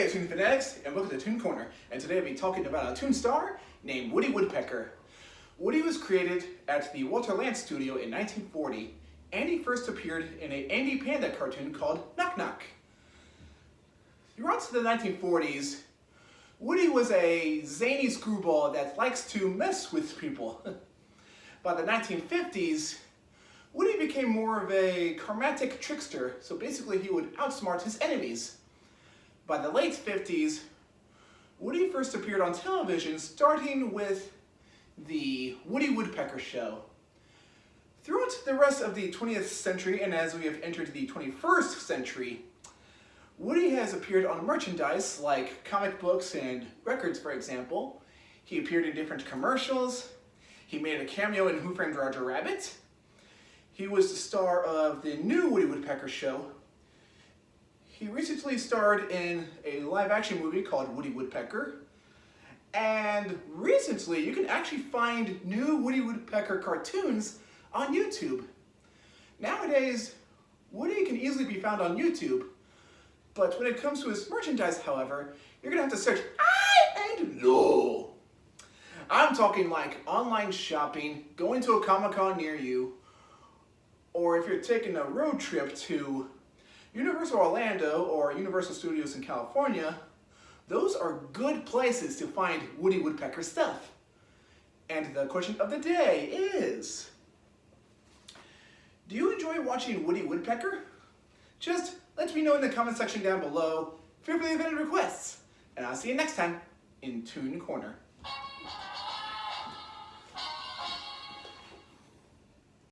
Hey, Toon Fanatics, and welcome to Toon Corner. And today I'll be talking about a Toon star named Woody Woodpecker. Woody was created at the Walter Lantz studio in 1940, and he first appeared in an Andy Panda cartoon called Knock Knock. Throughout the 1940s, Woody was a zany screwball that likes to mess with people. By the 1950s, Woody became more of a karmatic trickster, so basically he would outsmart his enemies. By the late 50s, Woody first appeared on television, starting with the Woody Woodpecker Show. Throughout the rest of the 20th century, and as we have entered the 21st century, Woody has appeared on merchandise like comic books and records, for example. He appeared in different commercials. He made a cameo in Who Framed Roger Rabbit. He was the star of the new Woody Woodpecker Show. He recently starred in a live-action movie called Woody Woodpecker. And recently, you can actually find new Woody Woodpecker cartoons on YouTube. Nowadays, Woody can easily be found on YouTube, but when it comes to his merchandise, however, you're gonna have to search high and low. I'm talking like online shopping, going to a Comic-Con near you, or if you're taking a road trip to Universal Orlando or Universal Studios in California, those are good places to find Woody Woodpecker stuff. And the question of the day is, do you enjoy watching Woody Woodpecker? Just let me know in the comment section down below. Feel free to leave any requests. And I'll see you next time in Toon Corner.